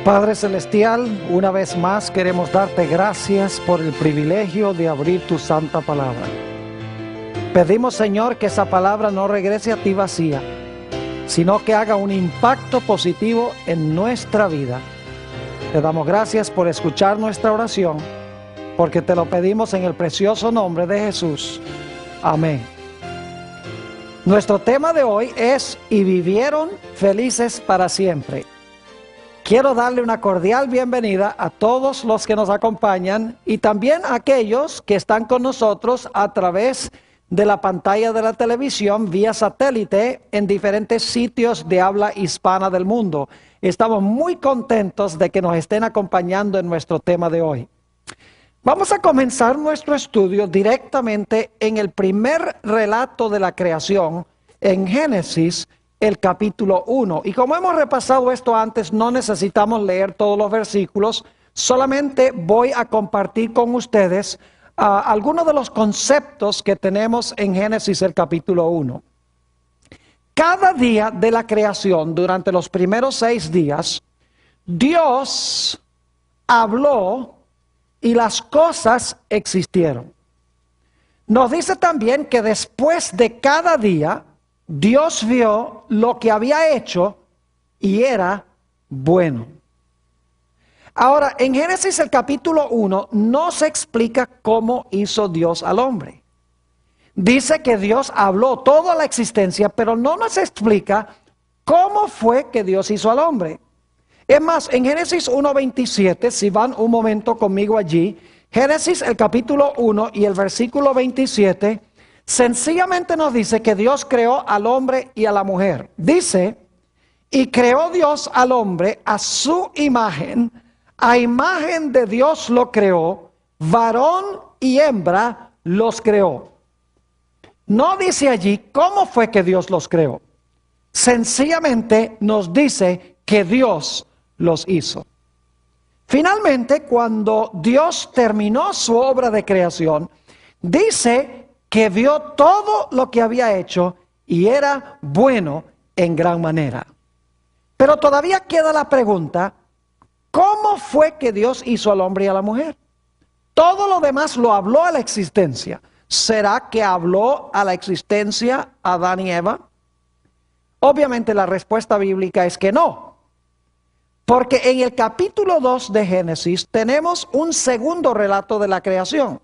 Padre Celestial, una vez más queremos darte gracias por el privilegio de abrir tu santa palabra. Pedimos, Señor, que esa palabra no regrese a ti vacía, sino que haga un impacto positivo en nuestra vida. Te damos gracias por escuchar nuestra oración, porque te lo pedimos en el precioso nombre de Jesús. Amén. Nuestro tema de hoy es: y vivieron felices para siempre. Quiero darle una cordial bienvenida a todos los que nos acompañan y también a aquellos que están con nosotros a través de la pantalla de la televisión vía satélite en diferentes sitios de habla hispana del mundo. Estamos muy contentos de que nos estén acompañando en nuestro tema de hoy. Vamos a comenzar nuestro estudio directamente en el primer relato de la creación, en Génesis, el capítulo 1. Y como hemos repasado esto antes, no necesitamos leer todos los versículos, solamente voy a compartir con ustedes algunos de los conceptos que tenemos en Génesis, el capítulo 1. Cada día de la creación, durante los primeros 6 días, Dios habló y las cosas existieron. Nos dice también que después de cada día, Dios vio lo que había hecho y era bueno. Ahora, en Génesis el capítulo 1 no se explica cómo hizo Dios al hombre. Dice que Dios habló toda la existencia, pero no nos explica cómo fue que Dios hizo al hombre. Es más, en Génesis 1:27, si van un momento conmigo allí, Génesis el capítulo 1 y el versículo 27, sencillamente nos dice que Dios creó al hombre y a la mujer. Dice: y creó Dios al hombre a su imagen, a imagen de Dios lo creó, varón y hembra los creó. No dice allí cómo fue que Dios los creó. Sencillamente nos dice que Dios los hizo. Finalmente, cuando Dios terminó su obra de creación, dice que vio todo lo que había hecho y era bueno en gran manera. Pero todavía queda la pregunta: ¿cómo fue que Dios hizo al hombre y a la mujer? Todo lo demás lo habló a la existencia. ¿Será que habló a la existencia Adán y Eva? Obviamente la respuesta bíblica es que no. Porque en el capítulo 2 de Génesis tenemos un segundo relato de la creación.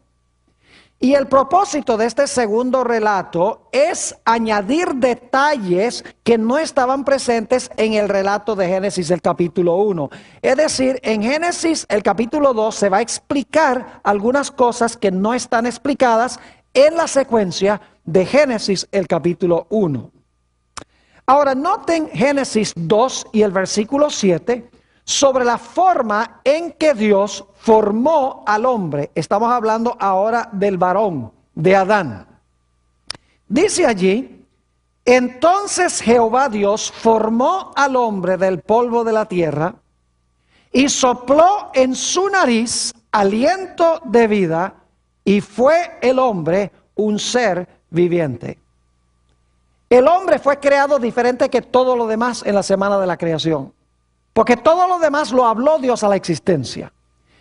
Y el propósito de este segundo relato es añadir detalles que no estaban presentes en el relato de Génesis, el capítulo 1. Es decir, en Génesis, el capítulo 2, se va a explicar algunas cosas que no están explicadas en la secuencia de Génesis, el capítulo 1. Ahora, noten Génesis 2 y el versículo 7 sobre la forma en que Dios formó al hombre. Estamos hablando ahora del varón, de Adán. Dice allí: entonces Jehová Dios formó al hombre del polvo de la tierra y sopló en su nariz aliento de vida, y fue el hombre un ser viviente. El hombre fue creado diferente que todo lo demás en la semana de la creación, porque todo lo demás lo habló Dios a la existencia.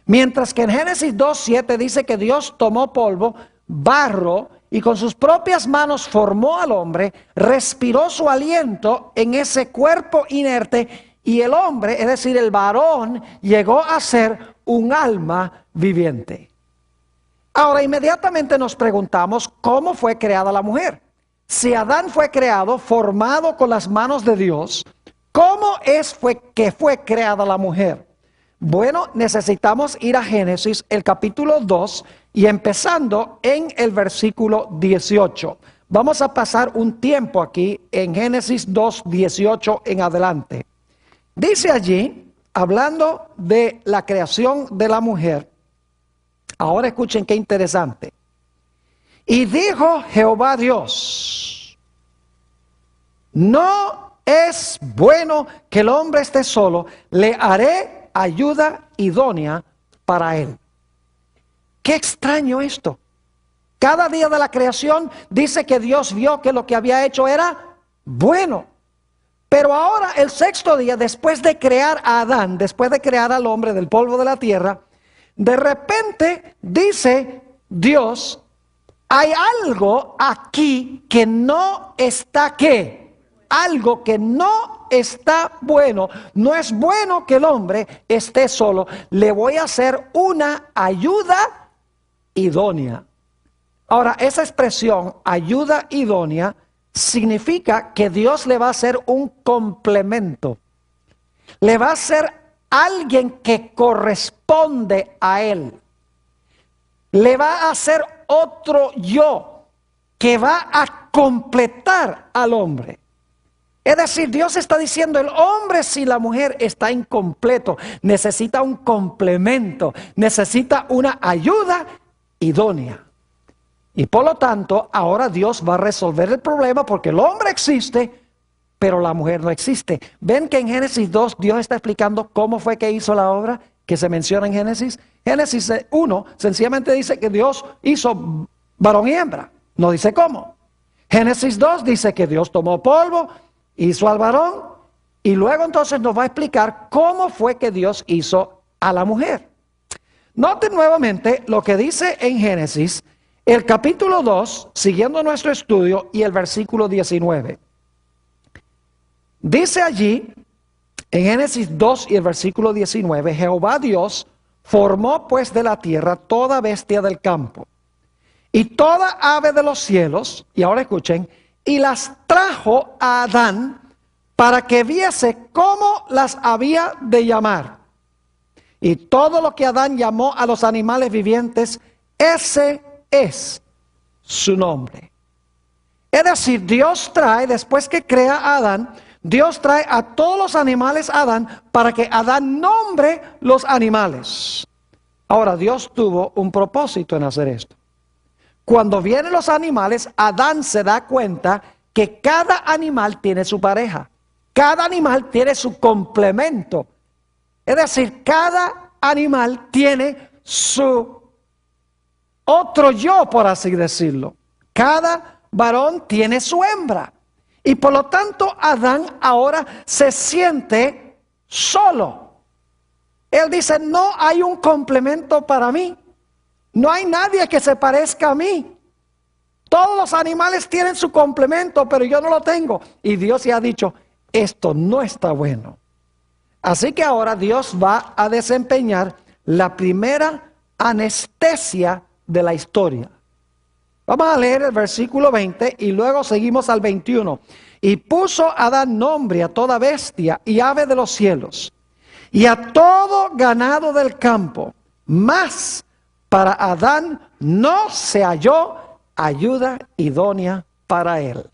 Mientras que en Génesis 2:7 dice que Dios tomó polvo, barro, y con sus propias manos formó al hombre, respiró su aliento en ese cuerpo inerte, y el hombre, es decir, el varón, llegó a ser un alma viviente. Ahora, inmediatamente nos preguntamos cómo fue creada la mujer. Si Adán fue creado, formado con las manos de Dios, ¿cómo fue que fue creada la mujer? Bueno, necesitamos ir a Génesis, el capítulo 2, y empezando en el versículo 18. Vamos a pasar un tiempo aquí en Génesis 2, 18 en adelante. Dice allí, hablando de la creación de la mujer, ahora escuchen qué interesante. Y dijo Jehová Dios: no es bueno que el hombre esté solo, le haré ayuda idónea para él. Qué extraño esto. Cada día de la creación dice que Dios vio que lo que había hecho era bueno. Pero ahora el sexto día, después de crear a Adán, después de crear al hombre del polvo de la tierra, de repente dice Dios, hay algo aquí que no está ¿qué? Algo que no está bueno. No es bueno que el hombre esté solo. Le voy a hacer una ayuda idónea. Ahora, esa expresión, ayuda idónea, significa que Dios le va a hacer un complemento. Le va a hacer alguien que corresponde a él. Le va a hacer otro yo que va a completar al hombre. Es decir, Dios está diciendo, el hombre sin la mujer está incompleto, necesita un complemento, necesita una ayuda idónea. Y por lo tanto, ahora Dios va a resolver el problema porque el hombre existe, pero la mujer no existe. ¿Ven que en Génesis 2 Dios está explicando cómo fue que hizo la obra que se menciona en Génesis? Génesis 1 sencillamente dice que Dios hizo varón y hembra, no dice cómo. Génesis 2 dice que Dios tomó polvo, hizo al varón, y luego entonces nos va a explicar cómo fue que Dios hizo a la mujer. Noten nuevamente lo que dice en Génesis, el capítulo 2, siguiendo nuestro estudio, y el versículo 19. Dice allí, en Génesis 2 y el versículo 19, Jehová Dios formó pues de la tierra toda bestia del campo y toda ave de los cielos, y ahora escuchen, y las trajo a Adán para que viese cómo las había de llamar. Y todo lo que Adán llamó a los animales vivientes, ese es su nombre. Es decir, Dios trae, después que crea a Adán, Dios trae a todos los animales a Adán para que Adán nombre los animales. Ahora, Dios tuvo un propósito en hacer esto. Cuando vienen los animales, Adán se da cuenta que cada animal tiene su pareja. Cada animal tiene su complemento. Es decir, cada animal tiene su otro yo, por así decirlo. Cada varón tiene su hembra. Y por lo tanto, Adán ahora se siente solo. Él dice, no hay un complemento para mí. No hay nadie que se parezca a mí. Todos los animales tienen su complemento, pero yo no lo tengo. Y Dios ya ha dicho, esto no está bueno. Así que ahora Dios va a desempeñar la primera anestesia de la historia. Vamos a leer el versículo 20 y luego seguimos al 21. Y puso Adán nombre a toda bestia y ave de los cielos y a todo ganado del campo. Mas para Adán no se halló ayuda idónea para él.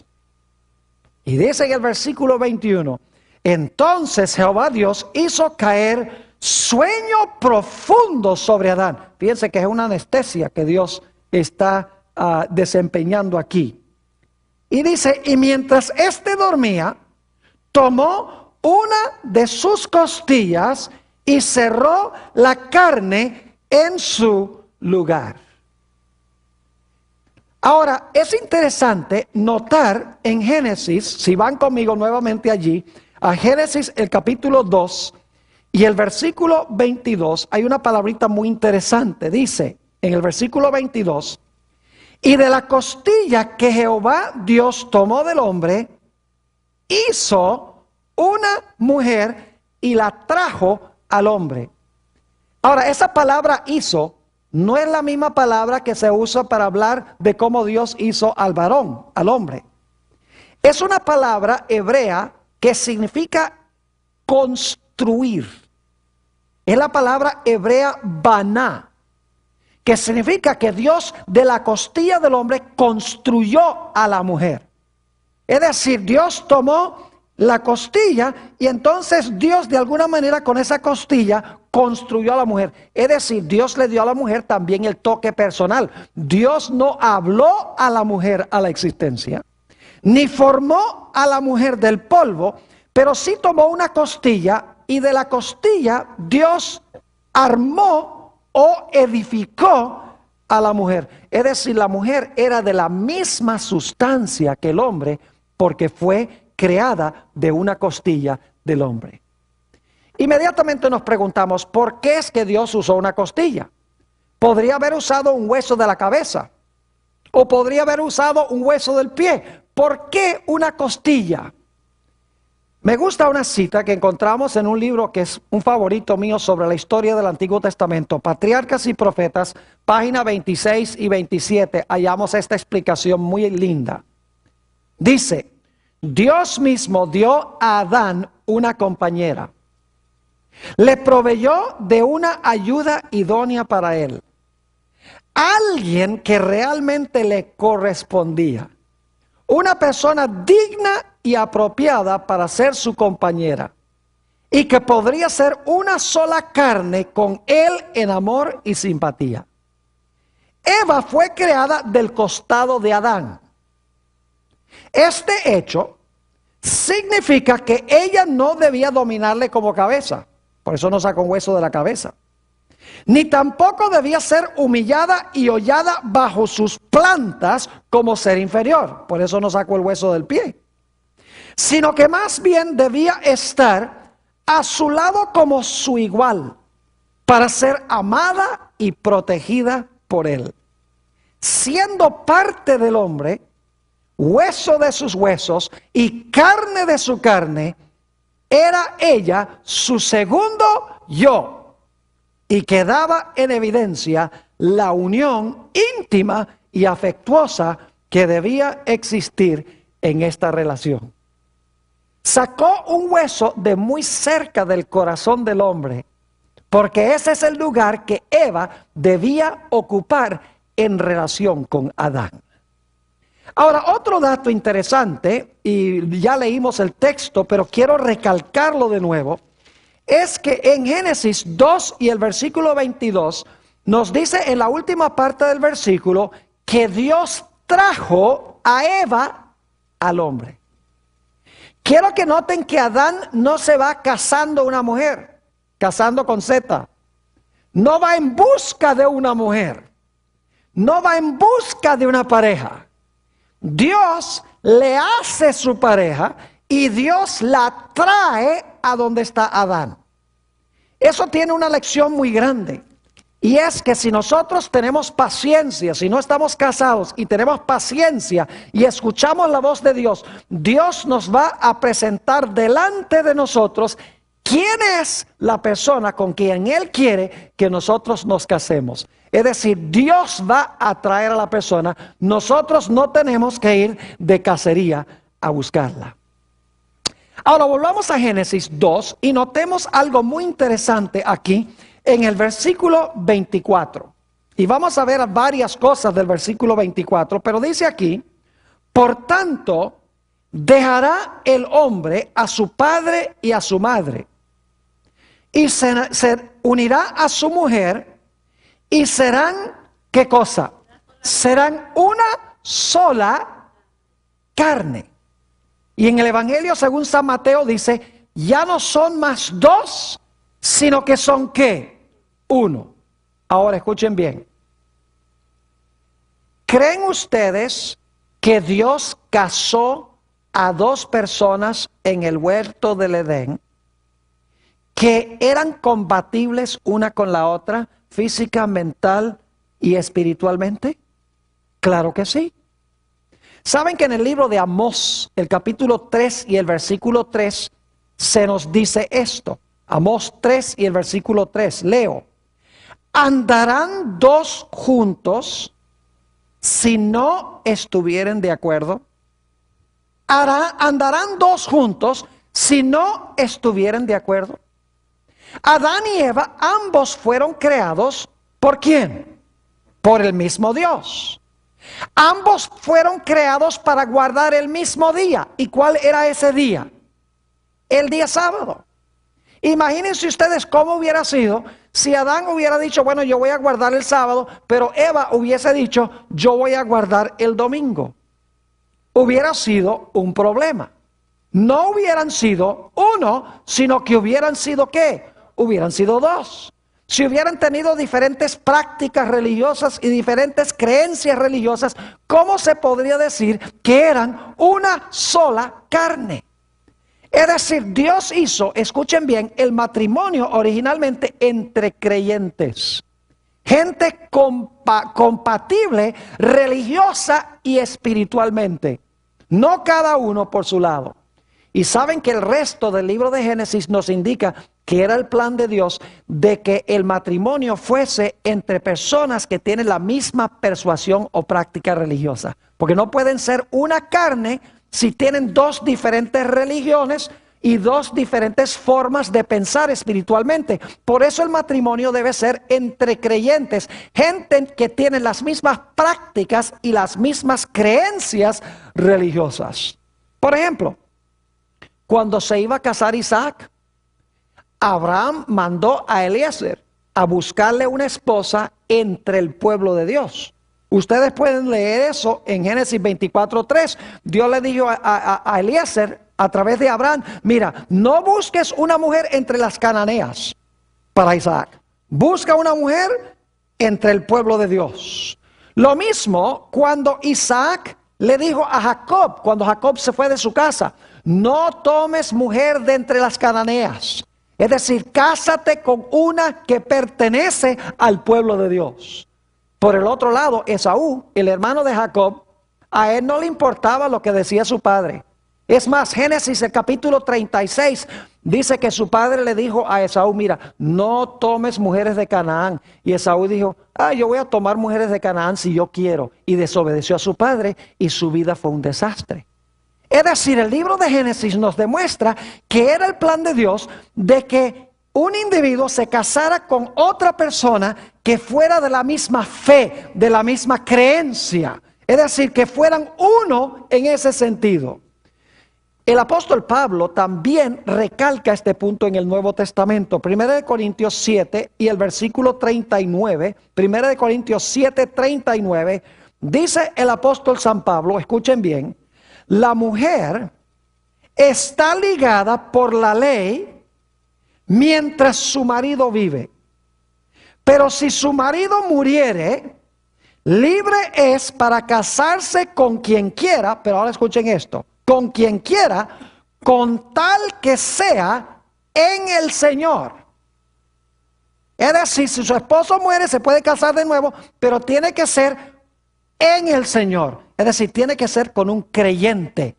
Y dice en el versículo 21, entonces Jehová Dios hizo caer sueño profundo sobre Adán. Fíjense que es una anestesia que Dios está desempeñando aquí. Y dice, y mientras éste dormía, tomó una de sus costillas y cerró la carne en su lugar. Ahora, es interesante notar en Génesis, si van conmigo nuevamente allí, a Génesis el capítulo 2 y el versículo 22, hay una palabrita muy interesante. Dice en el versículo 22, y de la costilla que Jehová Dios tomó del hombre, hizo una mujer y la trajo al hombre. Ahora, esa palabra hizo no es la misma palabra que se usa para hablar de cómo Dios hizo al varón, al hombre. Es una palabra hebrea que significa construir. Es la palabra hebrea baná, que significa que Dios de la costilla del hombre construyó a la mujer. Es decir, Dios tomó la costilla y entonces Dios de alguna manera con esa costilla construyó a la mujer. Es decir, Dios le dio a la mujer también el toque personal. Dios no habló a la mujer a la existencia, ni formó a la mujer del polvo, pero sí tomó una costilla y de la costilla Dios armó o edificó a la mujer. Es decir, la mujer era de la misma sustancia que el hombre porque fue creada de una costilla del hombre. Inmediatamente nos preguntamos, ¿por qué es que Dios usó una costilla? Podría haber usado un hueso de la cabeza, o podría haber usado un hueso del pie. ¿Por qué una costilla? Me gusta una cita que encontramos en un libro que es un favorito mío sobre la historia del Antiguo Testamento, Patriarcas y Profetas, página 26 y 27. Hallamos esta explicación muy linda. Dice, Dios mismo dio a Adán una compañera. Le proveyó de una ayuda idónea para él. Alguien que realmente le correspondía. Una persona digna y apropiada para ser su compañera. Y que podría ser una sola carne con él en amor y simpatía. Eva fue creada del costado de Adán. Este hecho significa que ella no debía dominarle como cabeza. Por eso no sacó un hueso de la cabeza. Ni tampoco debía ser humillada y hollada bajo sus plantas como ser inferior. Por eso no sacó el hueso del pie. Sino que más bien debía estar a su lado como su igual, para ser amada y protegida por él. Siendo parte del hombre, hueso de sus huesos y carne de su carne, era ella su segundo yo, y quedaba en evidencia la unión íntima y afectuosa que debía existir en esta relación. Sacó un hueso de muy cerca del corazón del hombre, porque ese es el lugar que Eva debía ocupar en relación con Adán. Ahora, otro dato interesante, y ya leímos el texto, pero quiero recalcarlo de nuevo, es que en Génesis 2 y el versículo 22, nos dice en la última parte del versículo, que Dios trajo a Eva al hombre. Quiero que noten que Adán no se va casando una mujer, casando con Z. No va en busca de una mujer. No va en busca de una pareja. Dios le hace su pareja y Dios la trae a donde está Adán. Eso tiene una lección muy grande. Y es que si nosotros tenemos paciencia, si no estamos casados y tenemos paciencia y escuchamos la voz de Dios, Dios nos va a presentar delante de nosotros quién es la persona con quien Él quiere que nosotros nos casemos. Es decir, Dios va a traer a la persona, nosotros no tenemos que ir de cacería a buscarla. Ahora volvamos a Génesis 2 y notemos algo muy interesante aquí en el versículo 24. Y vamos a ver varias cosas del versículo 24, pero dice aquí, por tanto, dejará el hombre a su padre y a su madre, y se unirá a su mujer, y serán, ¿qué cosa? Serán una sola carne. Y en el Evangelio, según San Mateo, dice, ya no son más dos, sino que son ¿qué? Uno. Ahora escuchen bien. ¿Creen ustedes que Dios casó a dos personas en el huerto del Edén que eran compatibles una con la otra, física, mental y espiritualmente? Claro que sí. ¿Saben que en el libro de Amós, el capítulo 3 y el versículo 3, se nos dice esto? Amós 3 y el versículo 3, leo. ¿Andarán dos juntos si no estuvieren de acuerdo? ¿Andarán dos juntos si no estuvieran de acuerdo? Adán y Eva ambos fueron creados ¿por quién? Por el mismo Dios. Ambos fueron creados para guardar el mismo día. ¿Y cuál era ese día? El día sábado. Imagínense ustedes cómo hubiera sido si Adán hubiera dicho, bueno, yo voy a guardar el sábado, pero Eva hubiese dicho, yo voy a guardar el domingo. Hubiera sido un problema. No hubieran sido uno, sino que hubieran sido ¿qué? Hubieran sido dos. Si hubieran tenido diferentes prácticas religiosas y diferentes creencias religiosas, ¿cómo se podría decir que eran una sola carne? Es decir, Dios hizo, escuchen bien, el matrimonio originalmente entre creyentes. Gente compatible religiosa y espiritualmente. No cada uno por su lado. Y saben que el resto del libro de Génesis nos indica que era el plan de Dios de que el matrimonio fuese entre personas que tienen la misma persuasión o práctica religiosa. Porque no pueden ser una carne si tienen dos diferentes religiones y dos diferentes formas de pensar espiritualmente. Por eso el matrimonio debe ser entre creyentes, gente que tiene las mismas prácticas y las mismas creencias religiosas. Por ejemplo, cuando se iba a casar Isaac, Abraham mandó a Eliezer a buscarle una esposa entre el pueblo de Dios. Ustedes pueden leer eso en Génesis 24:3. Dios le dijo a Eliezer a través de Abraham: mira, no busques una mujer entre las cananeas para Isaac. Busca una mujer entre el pueblo de Dios. Lo mismo cuando Isaac le dijo a Jacob, cuando Jacob se fue de su casa: no tomes mujer de entre las cananeas. Es decir, cásate con una que pertenece al pueblo de Dios. Por el otro lado, Esaú, el hermano de Jacob, a él no le importaba lo que decía su padre. Es más, Génesis el capítulo 36 dice que su padre le dijo a Esaú: mira, no tomes mujeres de Canaán. Y Esaú dijo: yo voy a tomar mujeres de Canaán si yo quiero. Y desobedeció a su padre y su vida fue un desastre. Es decir, el libro de Génesis nos demuestra que era el plan de Dios de que un individuo se casara con otra persona que fuera de la misma fe, de la misma creencia. Es decir, que fueran uno en ese sentido. El apóstol Pablo también recalca este punto en el Nuevo Testamento. 1 Corintios 7 y el versículo 39. 1 Corintios 7, 39. Dice el apóstol San Pablo, escuchen bien: la mujer está ligada por la ley mientras su marido vive. Pero si su marido muriere, libre es para casarse con quien quiera. Pero ahora escuchen esto: con quien quiera, con tal que sea en el Señor. Es decir, si su esposo muere, se puede casar de nuevo, pero tiene que ser en el Señor. Es decir, tiene que ser con un creyente.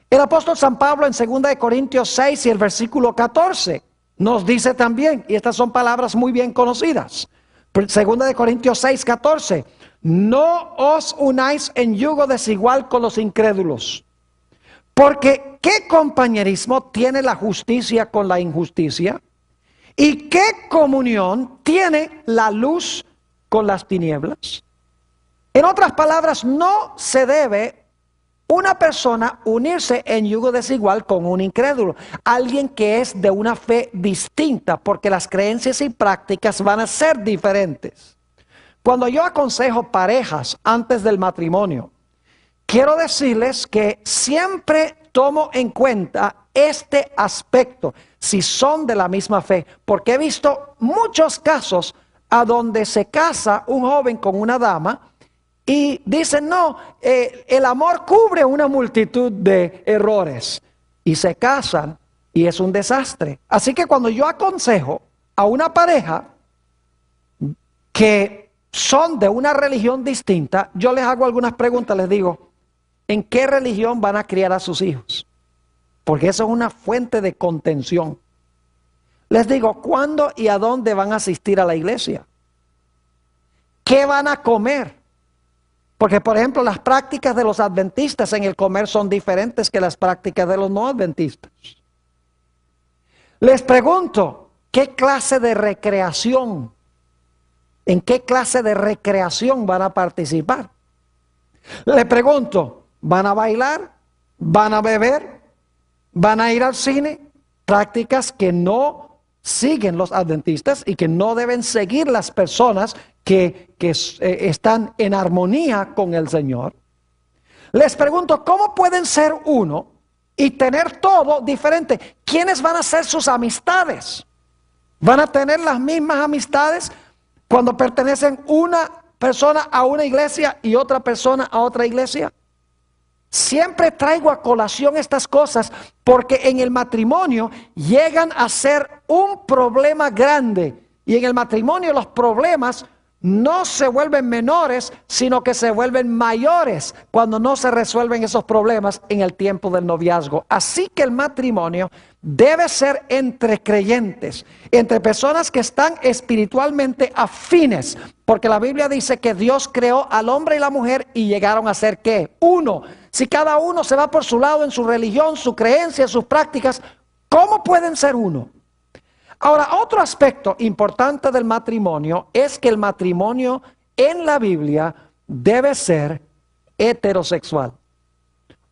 El apóstol San Pablo en 2 Corintios 6 y el versículo 14 nos dice también, y estas son palabras muy bien conocidas. 2 Corintios 6, 14. No os unáis en yugo desigual con los incrédulos. Porque ¿qué compañerismo tiene la justicia con la injusticia? ¿Y qué comunión tiene la luz con las tinieblas? En otras palabras, no se debe una persona unirse en yugo desigual con un incrédulo, alguien que es de una fe distinta, porque las creencias y prácticas van a ser diferentes. Cuando yo aconsejo parejas antes del matrimonio, quiero decirles que siempre tomo en cuenta este aspecto, si son de la misma fe, porque he visto muchos casos a donde se casa un joven con una dama y dicen: no, el amor cubre una multitud de errores, y se casan y es un desastre. Así que cuando yo aconsejo a una pareja que son de una religión distinta, yo les hago algunas preguntas, les digo: ¿en qué religión van a criar a sus hijos? Porque eso es una fuente de contención. Les digo: ¿cuándo y a dónde van a asistir a la iglesia? ¿Qué van a comer? Porque, por ejemplo, las prácticas de los adventistas en el comer son diferentes que las prácticas de los no adventistas. Les pregunto: ¿qué clase de recreación? ¿En qué clase de recreación van a participar? Les pregunto: ¿van a bailar? ¿Van a beber? ¿Van a ir al cine? Prácticas que no siguen los adventistas y que no deben seguir las personas que están en armonía con el Señor. Les pregunto: ¿cómo pueden ser uno y tener todo diferente? ¿Quiénes van a ser sus amistades? ¿Van a tener las mismas amistades cuando pertenecen una persona a una iglesia y otra persona a otra iglesia? Siempre traigo a colación estas cosas porque en el matrimonio llegan a ser un problema grande. Y en el matrimonio los problemas no se vuelven menores, sino que se vuelven mayores cuando no se resuelven esos problemas en el tiempo del noviazgo. Así que el matrimonio debe ser entre creyentes, entre personas que están espiritualmente afines, porque la Biblia dice que Dios creó al hombre y la mujer y llegaron a ser ¿qué? Uno. Si cada uno se va por su lado en su religión, su creencia, sus prácticas, ¿cómo pueden ser uno? Ahora, otro aspecto importante del matrimonio es que el matrimonio en la Biblia debe ser heterosexual.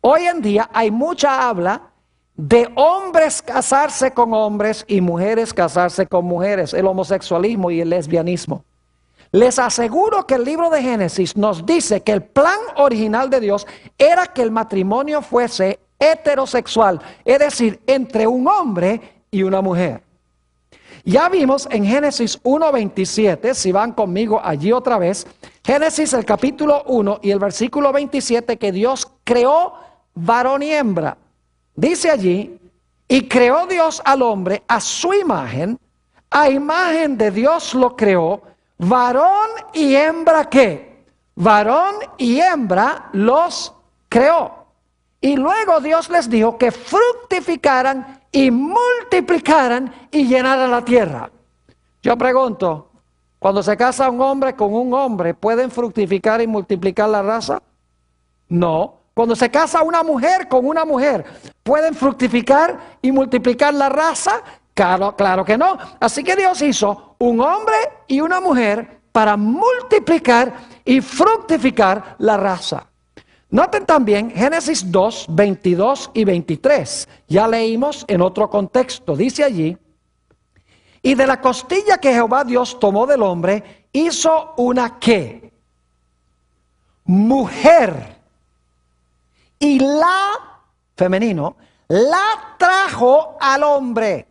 Hoy en día hay mucha habla de hombres casarse con hombres y mujeres casarse con mujeres, el homosexualismo y el lesbianismo. Les aseguro que el libro de Génesis nos dice que el plan original de Dios era que el matrimonio fuese heterosexual, es decir, entre un hombre y una mujer. Ya vimos en Génesis 1:27, si van conmigo allí otra vez, Génesis el capítulo 1 y el versículo 27, que Dios creó varón y hembra. Dice allí, y creó Dios al hombre a su imagen, a imagen de Dios lo creó, varón y hembra ¿qué? Varón y hembra los creó. Y luego Dios les dijo que fructificaran y multiplicaran y llenaran la tierra. Yo pregunto, cuando se casa un hombre con un hombre, ¿pueden fructificar y multiplicar la raza? No. Cuando se casa una mujer con una mujer, ¿pueden fructificar y multiplicar la raza? Claro que no. Así que Dios hizo un hombre y una mujer para multiplicar y fructificar la raza. Noten también Génesis 2, 22 y 23. Ya leímos en otro contexto. Dice allí, y de la costilla que Jehová Dios tomó del hombre, hizo una ¿qué? Mujer. Y la, femenino, la trajo al hombre.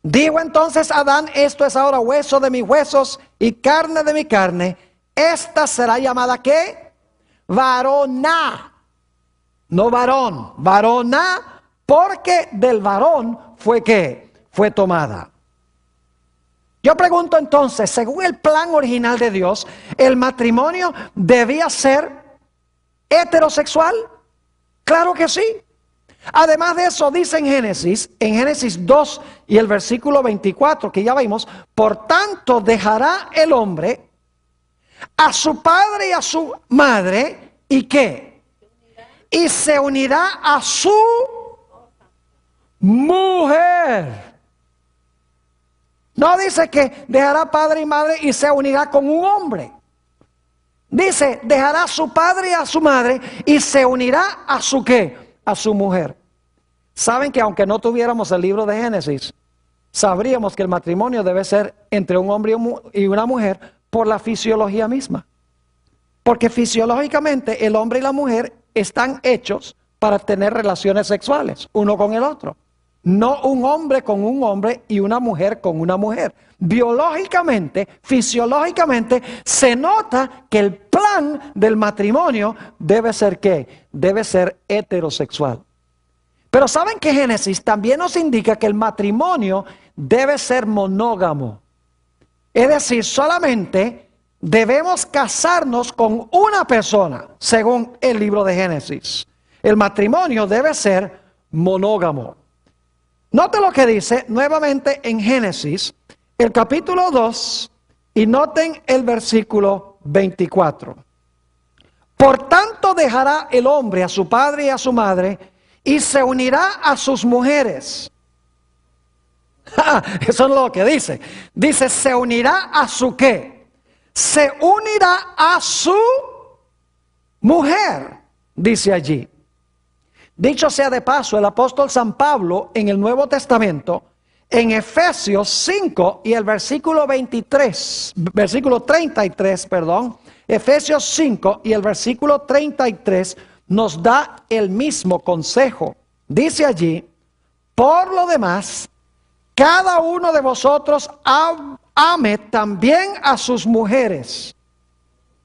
Dijo entonces Adán, esto es ahora hueso de mis huesos y carne de mi carne. Esta será llamada ¿qué? Varona, no varón, varona, porque del varón fue ¿qué? Fue tomada. Yo pregunto entonces, según el plan original de Dios, ¿el matrimonio debía ser heterosexual? Claro que sí. Además de eso, dice en Génesis 2 y el versículo 24, que ya vimos, por tanto dejará el hombre a su padre y a su madre, ¿y qué? Y se unirá a su mujer. No dice que dejará padre y madre y se unirá con un hombre. Dice, dejará a su padre y a su madre y se unirá a su ¿qué? A su mujer. Saben que aunque no tuviéramos el libro de Génesis, sabríamos que el matrimonio debe ser entre un hombre y una mujer por la fisiología misma. Porque fisiológicamente el hombre y la mujer están hechos para tener relaciones sexuales, uno con el otro. No un hombre con un hombre y una mujer con una mujer. Biológicamente, fisiológicamente, se nota que el plan del matrimonio debe ser ¿qué? Debe ser heterosexual. Pero ¿saben que Génesis también nos indica que el matrimonio debe ser monógamo? Es decir, solamente debemos casarnos con una persona, según el libro de Génesis. El matrimonio debe ser monógamo. Noten lo que dice nuevamente en Génesis, el capítulo 2, y noten el versículo 24. Por tanto dejará el hombre a su padre y a su madre, y se unirá a sus mujeres. Eso es lo que dice. Dice, se unirá a su ¿qué? Se unirá a su mujer, dice allí. Dicho sea de paso, el apóstol San Pablo en el Nuevo Testamento, en Efesios 5 y el versículo 33, Efesios 5 y el versículo 33 nos da el mismo consejo. Dice allí, por lo demás, cada uno de vosotros ame también a sus mujeres.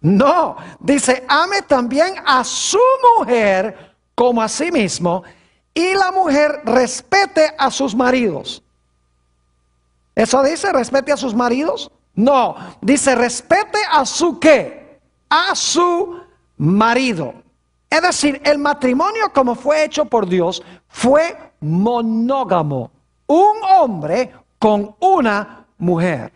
No, dice, ame también a su mujer como a sí mismo, y la mujer respete a sus maridos. ¿Eso dice respete a sus maridos? No, dice respete a su ¿qué? A su marido. Es decir, el matrimonio como fue hecho por Dios fue monógamo. Un hombre con una mujer.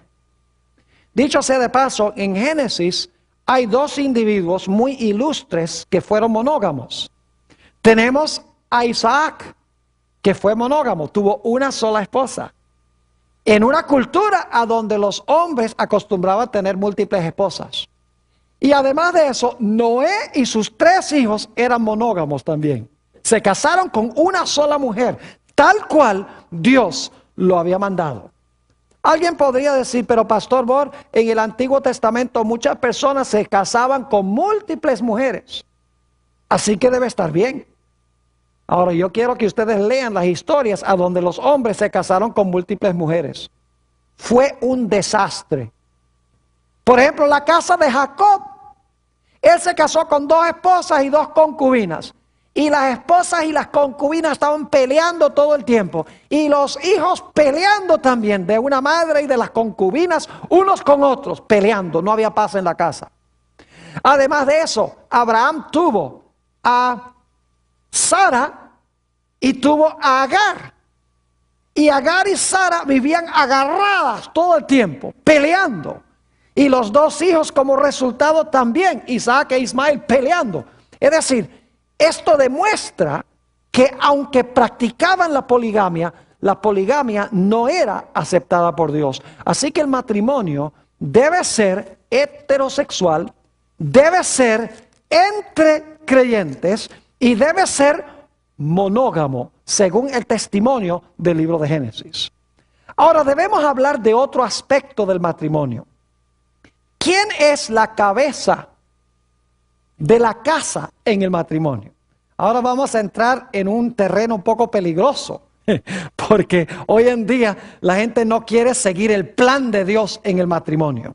Dicho sea de paso, en Génesis hay dos individuos muy ilustres que fueron monógamos. Tenemos a Isaac, que fue monógamo, tuvo una sola esposa. En una cultura a donde los hombres acostumbraban a tener múltiples esposas. Y además de eso, Noé y sus 3 hijos eran monógamos también. Se casaron con una sola mujer, tal cual Dios lo había mandado. Alguien podría decir, pero Pastor Bor, en el Antiguo Testamento muchas personas se casaban con múltiples mujeres. Así que debe estar bien. Ahora yo quiero que ustedes lean las historias a donde los hombres se casaron con múltiples mujeres. Fue un desastre. Por ejemplo, la casa de Jacob. Él se casó con 2 esposas y 2 concubinas. Y las esposas y las concubinas estaban peleando todo el tiempo. Y los hijos peleando también, de una madre y de las concubinas, unos con otros, peleando. No había paz en la casa. Además de eso, Abraham tuvo a Sara y tuvo a Agar. Y Agar y Sara vivían agarradas todo el tiempo, peleando. Y los 2 hijos como resultado también, Isaac e Ismael, peleando. Es decir, esto demuestra que aunque practicaban la poligamia no era aceptada por Dios. Así que el matrimonio debe ser heterosexual, debe ser entre creyentes y debe ser monógamo, según el testimonio del libro de Génesis. Ahora debemos hablar de otro aspecto del matrimonio. ¿Quién es la cabeza de la casa en el matrimonio? Ahora vamos a entrar en un terreno un poco peligroso, porque hoy en día la gente no quiere seguir el plan de Dios en el matrimonio.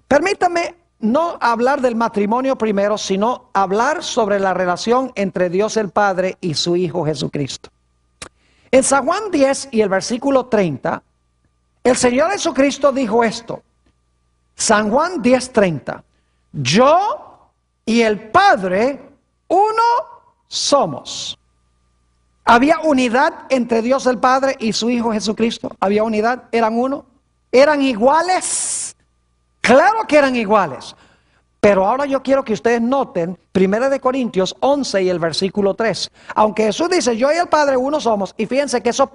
Permítame no hablar del matrimonio primero, sino hablar sobre la relación entre Dios el Padre y su Hijo Jesucristo. En San Juan 10 y el versículo 30, el Señor Jesucristo dijo esto. San Juan 10:30. Yo y el Padre, uno somos. Había unidad entre Dios el Padre y su Hijo Jesucristo. Había unidad, eran uno. ¿Eran iguales? Claro que eran iguales. Pero ahora yo quiero que ustedes noten 1 Corintios 11 y el versículo 3. Aunque Jesús dice, yo y el Padre uno somos. Y fíjense que eso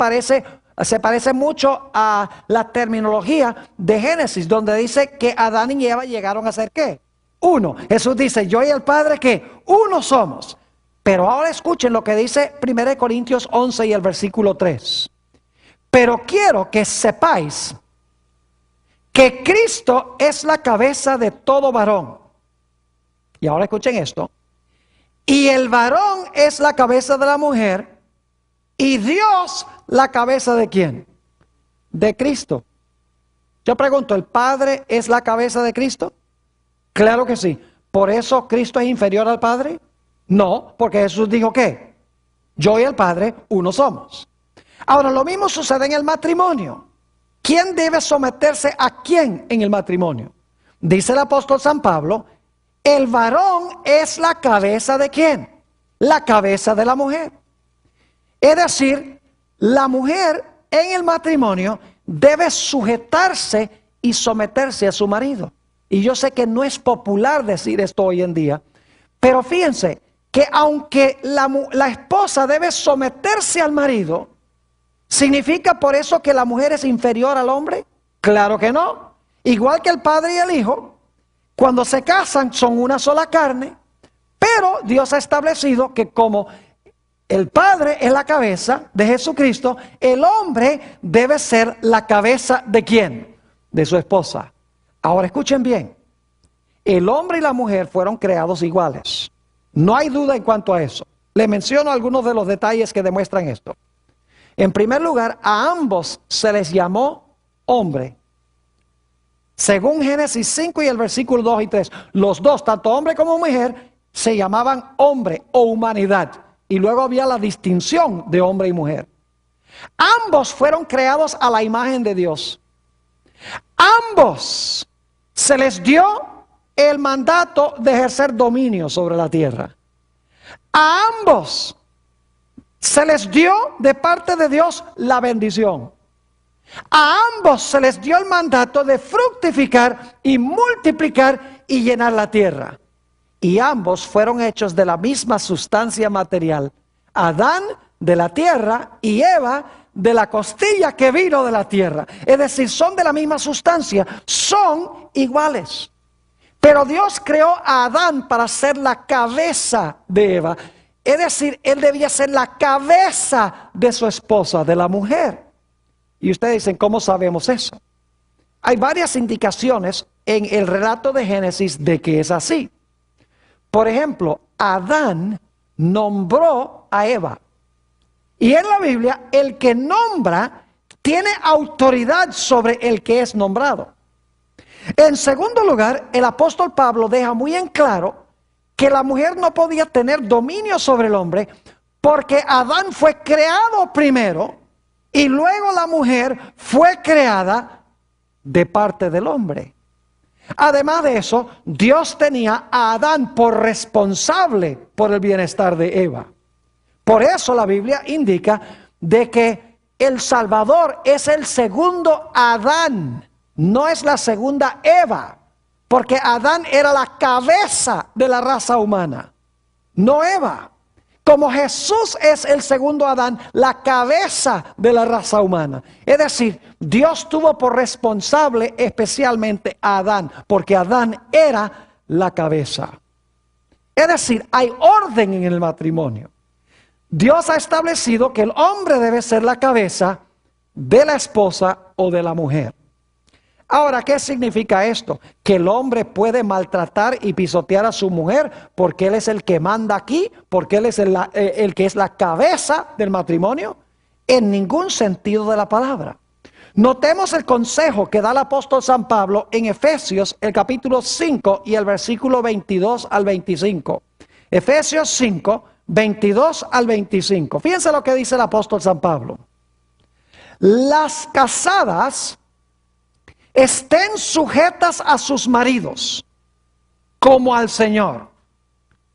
se parece mucho a la terminología de Génesis, donde dice que Adán y Eva llegaron a ser ¿qué? Uno. Jesús dice, yo y el Padre ¿qué? Uno somos. Pero ahora escuchen lo que dice 1 Corintios 11 y el versículo 3. Pero quiero que sepáis que Cristo es la cabeza de todo varón. Y ahora escuchen esto. Y el varón es la cabeza de la mujer. Y Dios la cabeza de ¿quién? De Cristo. Yo pregunto, ¿el Padre es la cabeza de Cristo? Claro que sí. ¿Por eso Cristo es inferior al Padre? No, porque Jesús dijo ¿qué? Yo y el Padre uno somos. Ahora lo mismo sucede en el matrimonio. ¿Quién debe someterse a quién en el matrimonio? Dice el apóstol San Pablo, el varón es la cabeza de ¿quién? La cabeza de la mujer. Es decir, la mujer en el matrimonio debe sujetarse y someterse a su marido. Y yo sé que no es popular decir esto hoy en día, pero fíjense que aunque la esposa debe someterse al marido, ¿significa por eso que la mujer es inferior al hombre? Claro que no. Igual que el padre y el hijo, cuando se casan son una sola carne, pero Dios ha establecido que como el Padre es la cabeza de Jesucristo, el hombre debe ser la cabeza ¿de quién? De su esposa. Ahora escuchen bien, el hombre y la mujer fueron creados iguales. No hay duda en cuanto a eso. Le menciono algunos de los detalles que demuestran esto. En primer lugar, a ambos se les llamó hombre. Según Génesis 5 y el versículo 2 y 3, los dos, tanto hombre como mujer, se llamaban hombre o humanidad. Y luego había la distinción de hombre y mujer. Ambos fueron creados a la imagen de Dios. Ambos se les dio el mandato de ejercer dominio sobre la tierra. A ambos se les dio de parte de Dios la bendición. A ambos se les dio el mandato de fructificar y multiplicar y llenar la tierra. Y ambos fueron hechos de la misma sustancia material. Adán de la tierra y Eva de la costilla que vino de la tierra. Es decir, son de la misma sustancia, son iguales. Pero Dios creó a Adán para ser la cabeza de Eva. Es decir, él debía ser la cabeza de su esposa, de la mujer. Y ustedes dicen, ¿cómo sabemos eso? Hay varias indicaciones en el relato de Génesis de que es así. Por ejemplo, Adán nombró a Eva. Y en la Biblia, el que nombra tiene autoridad sobre el que es nombrado. En segundo lugar, el apóstol Pablo deja muy en claro que la mujer no podía tener dominio sobre el hombre porque Adán fue creado primero y luego la mujer fue creada de parte del hombre. Además de eso, Dios tenía a Adán por responsable por el bienestar de Eva. Por eso la Biblia indica de que el Salvador es el segundo Adán, no es la segunda Eva, porque Adán era la cabeza de la raza humana, no Eva. Como Jesús es el segundo Adán, la cabeza de la raza humana. Es decir, Dios tuvo por responsable especialmente a Adán, porque Adán era la cabeza. Es decir, hay orden en el matrimonio. Dios ha establecido que el hombre debe ser la cabeza de la esposa o de la mujer. Ahora, ¿qué significa esto? Que el hombre puede maltratar y pisotear a su mujer porque él es el que manda aquí, porque él es el que es la cabeza del matrimonio. En ningún sentido de la palabra. Notemos el consejo que da el apóstol San Pablo en Efesios, el capítulo 5 y el versículo 22 al 25. Efesios 5, 22 al 25. Fíjense lo que dice el apóstol San Pablo. Las casadas estén sujetas a sus maridos, como al Señor.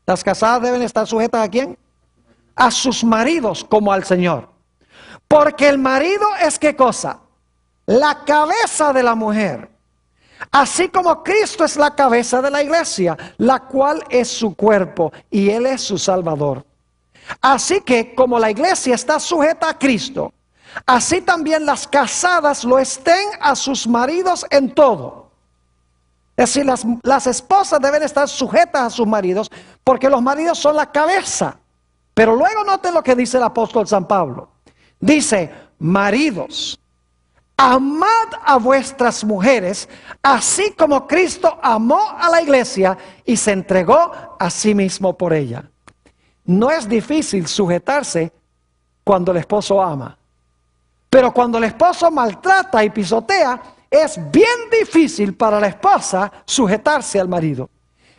Las casadas deben estar sujetas ¿a quién? A sus maridos, como al Señor. Porque el marido es ¿qué cosa? La cabeza de la mujer. Así como Cristo es la cabeza de la iglesia, la cual es su cuerpo y Él es su Salvador. Así que como la iglesia está sujeta a Cristo, así también las casadas lo estén a sus maridos en todo. Es decir, las esposas deben estar sujetas a sus maridos porque los maridos son la cabeza. Pero luego noten lo que dice el apóstol San Pablo. Dice, maridos, amad a vuestras mujeres, así como Cristo amó a la iglesia y se entregó a sí mismo por ella. No es difícil sujetarse cuando el esposo ama. Pero cuando el esposo maltrata y pisotea, es bien difícil para la esposa sujetarse al marido.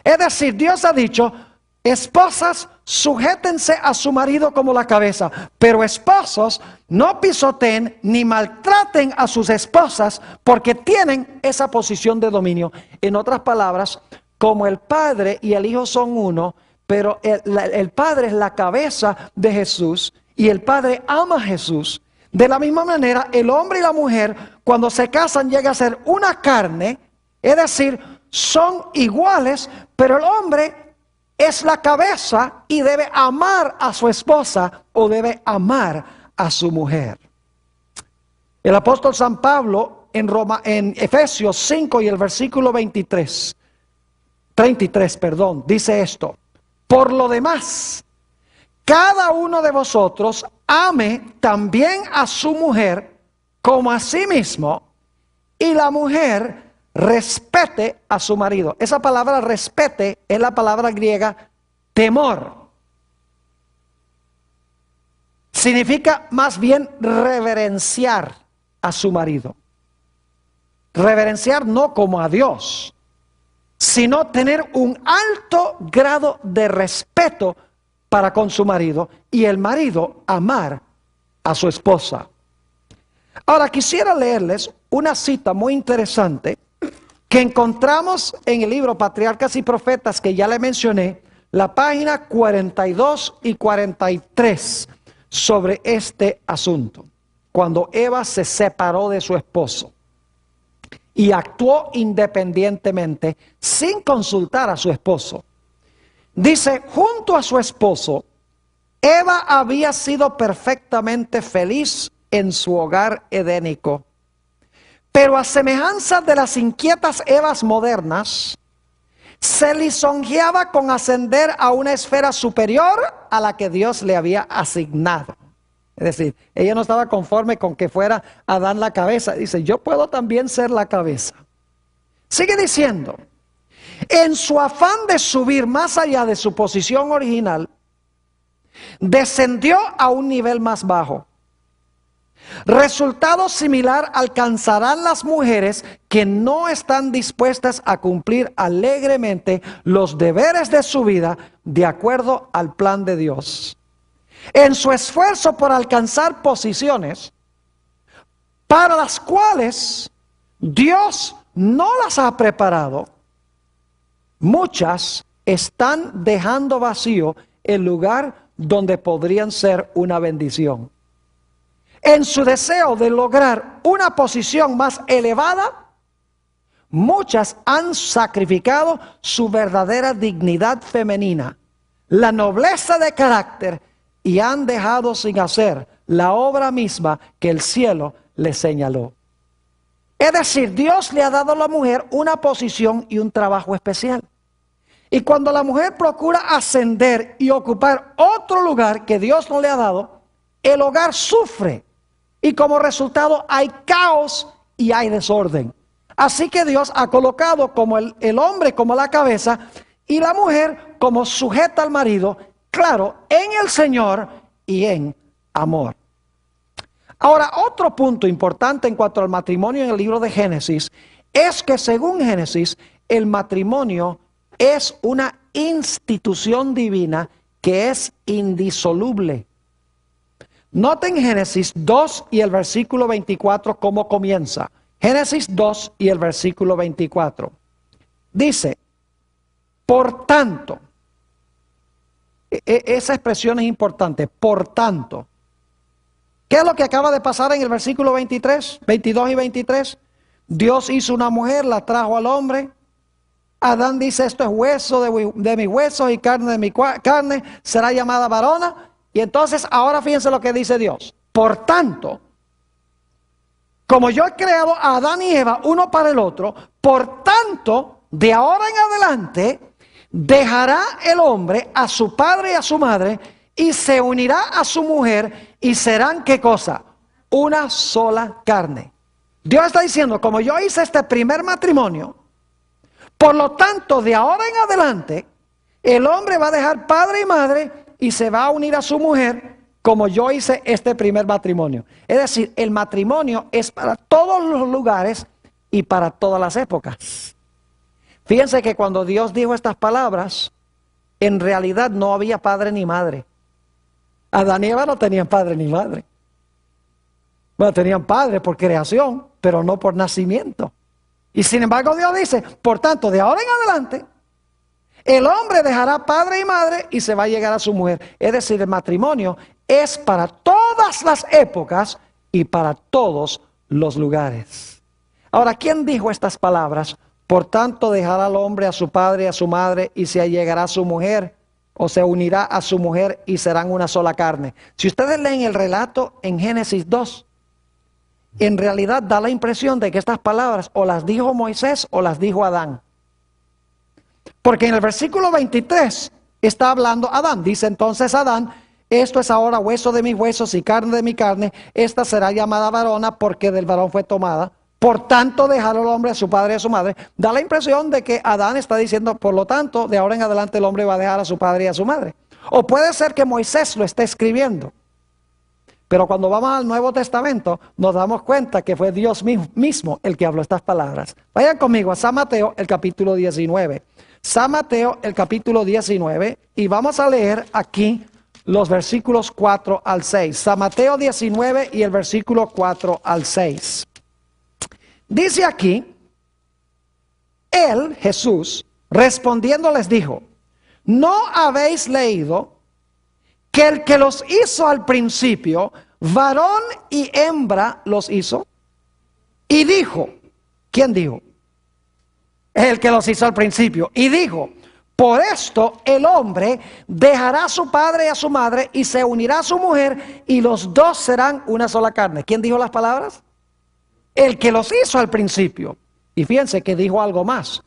Es decir, Dios ha dicho, esposas, sujétense a su marido como la cabeza, pero esposos, no pisoteen ni maltraten a sus esposas porque tienen esa posición de dominio. En otras palabras, como el Padre y el Hijo son uno, pero el Padre es la cabeza de Jesús y el Padre ama a Jesús. De la misma manera, el hombre y la mujer, cuando se casan, llega a ser una carne, es decir, son iguales, pero el hombre es la cabeza y debe amar a su esposa o debe amar a su mujer. El apóstol San Pablo en Efesios 5 y el versículo 33, dice esto: por lo demás, cada uno de vosotros ame también a su mujer como a sí mismo, y la mujer respete a su marido. Esa palabra respete es la palabra griega temor. Significa más bien reverenciar a su marido. Reverenciar no como a Dios, sino tener un alto grado de respeto para con su marido, y el marido amar a su esposa. Ahora quisiera leerles una cita muy interesante que encontramos en el libro Patriarcas y Profetas, que ya le mencioné, la página 42 y 43, sobre este asunto. Cuando Eva se separó de su esposo y actuó independientemente sin consultar a su esposo. Dice, junto a su esposo, Eva había sido perfectamente feliz en su hogar edénico. Pero a semejanza de las inquietas Evas modernas, se lisonjeaba con ascender a una esfera superior a la que Dios le había asignado. Es decir, ella no estaba conforme con que fuera Adán la cabeza. Dice, yo puedo también ser la cabeza. Sigue diciendo, en su afán de subir más allá de su posición original, descendió a un nivel más bajo. Resultado similar alcanzarán las mujeres que no están dispuestas a cumplir alegremente los deberes de su vida de acuerdo al plan de Dios. En su esfuerzo por alcanzar posiciones para las cuales Dios no las ha preparado, muchas están dejando vacío el lugar donde podrían ser una bendición. En su deseo de lograr una posición más elevada, muchas han sacrificado su verdadera dignidad femenina, la nobleza de carácter, y han dejado sin hacer la obra misma que el cielo les señaló. Es decir, Dios le ha dado a la mujer una posición y un trabajo especial. Y cuando la mujer procura ascender y ocupar otro lugar que Dios no le ha dado, el hogar sufre. Y como resultado hay caos y hay desorden. Así que Dios ha colocado como el hombre como la cabeza y la mujer como sujeta al marido, claro, en el Señor y en amor. Ahora, otro punto importante en cuanto al matrimonio en el libro de Génesis es que según Génesis, el matrimonio es una institución divina que es indisoluble. Noten Génesis 2 y el versículo 24 cómo comienza. Génesis 2 y el versículo 24. Dice, por tanto, esa expresión es importante, por tanto. ¿Qué es lo que acaba de pasar en el versículo 23, 22 y 23? Dios hizo una mujer, la trajo al hombre. Adán dice, esto es hueso de mis huesos y carne de mi carne, será llamada varona. Y entonces ahora fíjense lo que dice Dios. Por tanto, como yo he creado a Adán y Eva uno para el otro, por tanto, de ahora en adelante, dejará el hombre a su padre y a su madre y se unirá a su mujer y serán, ¿qué cosa? Una sola carne. Dios está diciendo, como yo hice este primer matrimonio, por lo tanto, de ahora en adelante, el hombre va a dejar padre y madre y se va a unir a su mujer como yo hice este primer matrimonio. Es decir, el matrimonio es para todos los lugares y para todas las épocas. Fíjense que cuando Dios dijo estas palabras, en realidad no había padre ni madre. Adán y Eva no tenían padre ni madre. Bueno, tenían padre por creación, pero no por nacimiento. Y sin embargo Dios dice, por tanto, de ahora en adelante, el hombre dejará padre y madre y se va a llegar a su mujer. Es decir, el matrimonio es para todas las épocas y para todos los lugares. Ahora, ¿quién dijo estas palabras? Por tanto, dejará al hombre a su padre y a su madre y se allegará a su mujer, o se unirá a su mujer y serán una sola carne. Si ustedes leen el relato en Génesis 2, en realidad da la impresión de que estas palabras o las dijo Moisés o las dijo Adán. Porque en el versículo 23 está hablando Adán. Dice entonces Adán, esto es ahora hueso de mis huesos y carne de mi carne. Esta será llamada varona porque del varón fue tomada. Por tanto, dejar al hombre a su padre y a su madre. Da la impresión de que Adán está diciendo, por lo tanto, de ahora en adelante el hombre va a dejar a su padre y a su madre. O puede ser que Moisés lo esté escribiendo. Pero cuando vamos al Nuevo Testamento, nos damos cuenta que fue Dios mismo el que habló estas palabras. Vayan conmigo a San Mateo, el capítulo 19. San Mateo, el capítulo 19, y vamos a leer aquí los versículos 4 al 6. San Mateo 19 y el versículo 4 al 6. Dice aquí, él, Jesús, respondiendo les dijo, ¿no habéis leído que el que los hizo al principio, varón y hembra los hizo? Y dijo, ¿quién dijo? El que los hizo al principio. Y dijo, por esto el hombre dejará a su padre y a su madre y se unirá a su mujer y los dos serán una sola carne. ¿Quién dijo las palabras? El que los hizo al principio. Y fíjense que dijo algo más.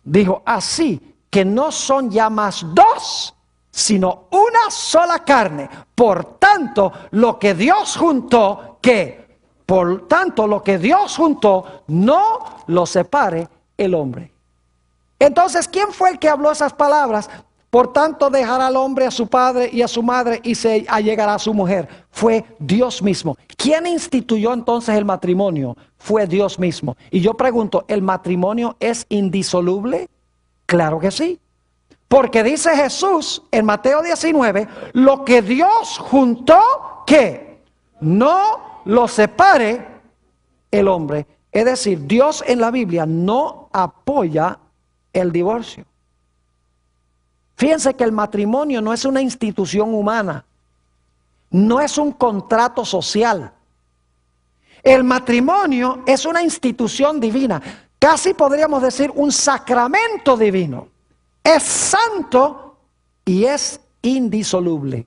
Dijo, así que no son ya más dos, sino una sola carne. Por tanto, lo que Dios juntó, ¿qué? Por tanto, lo que Dios juntó, no lo separe el hombre. Entonces, ¿quién fue el que habló esas palabras? Por tanto, dejará al hombre a su padre y a su madre y se allegará a su mujer. Fue Dios mismo. ¿Quién instituyó entonces el matrimonio? Fue Dios mismo. Y yo pregunto, ¿el matrimonio es indisoluble? Claro que sí. Porque dice Jesús en Mateo 19, lo que Dios juntó, ¿qué? No lo separe el hombre. Es decir, Dios en la Biblia no apoya el divorcio. Fíjense que el matrimonio no es una institución humana, no es un contrato social. El matrimonio es una institución divina, casi podríamos decir un sacramento divino. Es santo y es indisoluble.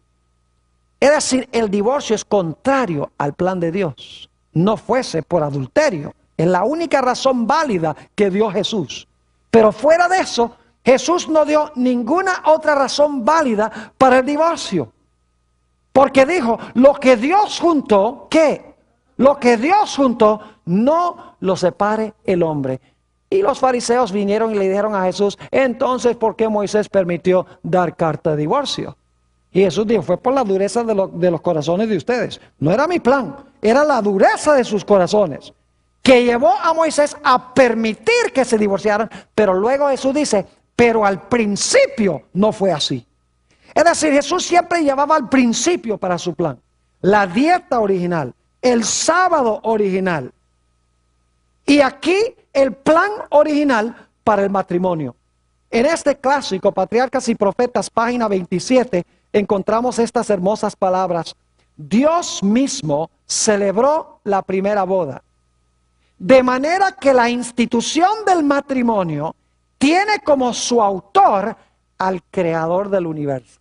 Es decir, el divorcio es contrario al plan de Dios. No fuese por adulterio, es la única razón válida que dio Jesús. Pero fuera de eso, Jesús no dio ninguna otra razón válida para el divorcio. Porque dijo, lo que Dios juntó, ¿qué? Lo que Dios juntó, no lo separe el hombre. Y los fariseos vinieron y le dijeron a Jesús, entonces, ¿por qué Moisés permitió dar carta de divorcio? Y Jesús dijo, fue por la dureza de los corazones de ustedes. No era mi plan, era la dureza de sus corazones que llevó a Moisés a permitir que se divorciaran. Pero luego Jesús dice, pero al principio no fue así. Es decir, Jesús siempre llevaba al principio para su plan. La dieta original, el sábado original. Y aquí el plan original para el matrimonio. En este clásico, Patriarcas y Profetas, página 27, encontramos estas hermosas palabras. Dios mismo celebró la primera boda. De manera que la institución del matrimonio tiene como su autor al creador del universo.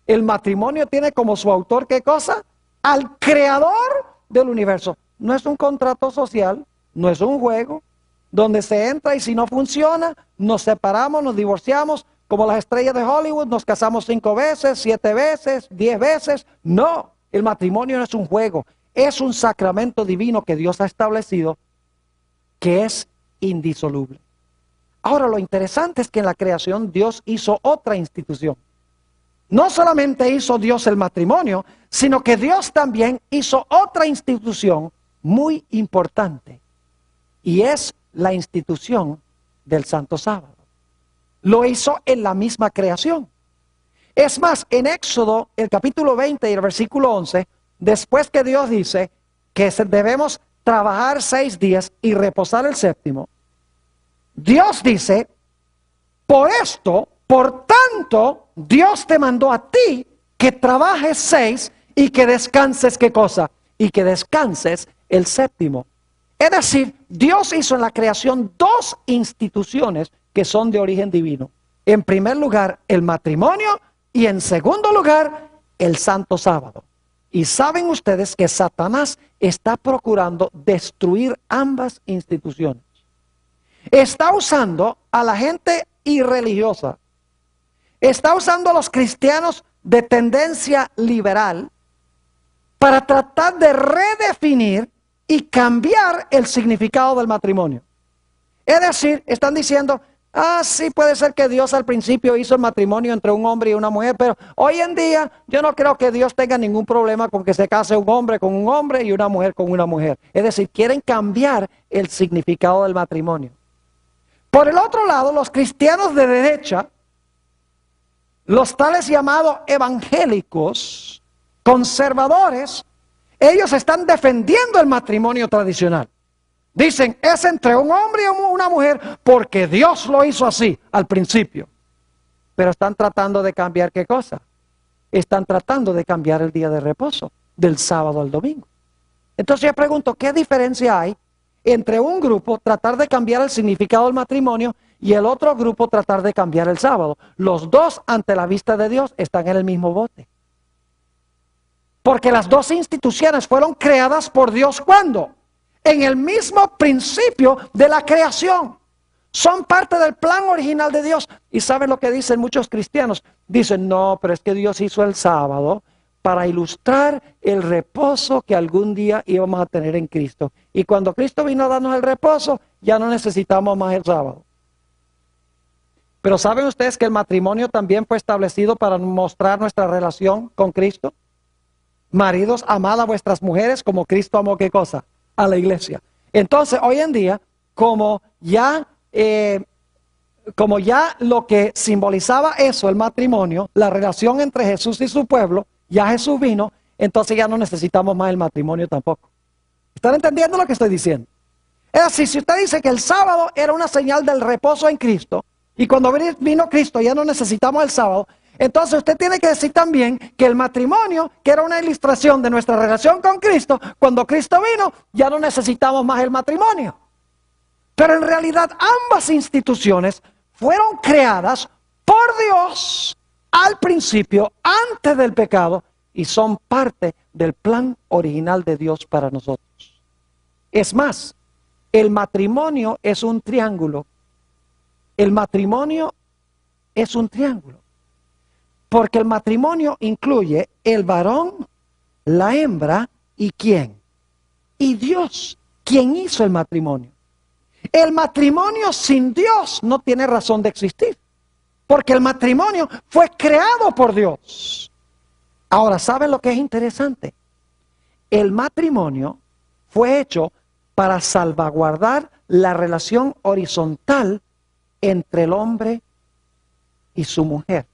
El matrimonio tiene como su autor, ¿qué cosa? Al creador del universo. No es un contrato social, no es un juego, donde se entra y si no funciona, nos separamos, nos divorciamos, como las estrellas de Hollywood, nos casamos 5 veces, 7 veces, 10 veces. No, el matrimonio no es un juego, es un sacramento divino que Dios ha establecido, que es indisoluble. Ahora, lo interesante es que en la creación Dios hizo otra institución. No solamente hizo Dios el matrimonio, sino que Dios también hizo otra institución muy importante. Y es la institución del Santo Sábado. Lo hizo en la misma creación. Es más, en Éxodo, el capítulo 20 y el versículo 11, después que Dios dice que debemos trabajar 6 días y reposar el séptimo, Dios dice, por esto, por tanto, Dios te mandó a ti que trabajes 6 y que descanses, ¿qué cosa? Y que descanses el séptimo. Es decir, Dios hizo en la creación 2 instituciones que son de origen divino. En primer lugar, el matrimonio y en segundo lugar, el Santo Sábado. Y saben ustedes que Satanás está procurando destruir ambas instituciones. Está usando a la gente irreligiosa. Está usando a los cristianos de tendencia liberal para tratar de redefinir y cambiar el significado del matrimonio. Es decir, están diciendo, Sí puede ser que Dios al principio hizo el matrimonio entre un hombre y una mujer, pero hoy en día yo no creo que Dios tenga ningún problema con que se case un hombre con un hombre y una mujer con una mujer. Es decir, quieren cambiar el significado del matrimonio. Por el otro lado, los cristianos de derecha, los tales llamados evangélicos, conservadores, ellos están defendiendo el matrimonio tradicional. Dicen, es entre un hombre y una mujer porque Dios lo hizo así al principio. Pero están tratando de cambiar ¿qué cosa? Están tratando de cambiar el día de reposo, del sábado al domingo. Entonces yo pregunto, ¿qué diferencia hay entre un grupo tratar de cambiar el significado del matrimonio y el otro grupo tratar de cambiar el sábado? Los dos, ante la vista de Dios, están en el mismo bote. Porque las dos instituciones fueron creadas por Dios, ¿cuándo? En el mismo principio de la creación. Son parte del plan original de Dios. ¿Y saben lo que dicen muchos cristianos? Dicen, no, pero es que Dios hizo el sábado para ilustrar el reposo que algún día íbamos a tener en Cristo. Y cuando Cristo vino a darnos el reposo, ya no necesitamos más el sábado. Pero ¿saben ustedes que el matrimonio también fue establecido para mostrar nuestra relación con Cristo? Maridos, amad a vuestras mujeres como Cristo amó ¿qué cosa? A la iglesia. Entonces, hoy en día, como ya lo que simbolizaba eso, el matrimonio, la relación entre Jesús y su pueblo, ya Jesús vino, entonces ya no necesitamos más el matrimonio tampoco. ¿Están entendiendo lo que estoy diciendo? Es así, si usted dice que el sábado era una señal del reposo en Cristo, y cuando vino Cristo ya no necesitamos el sábado, entonces usted tiene que decir también que el matrimonio, que era una ilustración de nuestra relación con Cristo, cuando Cristo vino, ya no necesitamos más el matrimonio. Pero en realidad ambas instituciones fueron creadas por Dios al principio, antes del pecado, y son parte del plan original de Dios para nosotros. Es más, el matrimonio es un triángulo. El matrimonio es un triángulo. Porque el matrimonio incluye el varón, la hembra y ¿quién? Y Dios, quien hizo el matrimonio. El matrimonio sin Dios no tiene razón de existir. Porque el matrimonio fue creado por Dios. Ahora, ¿saben lo que es interesante? El matrimonio fue hecho para salvaguardar la relación horizontal entre el hombre y su mujer.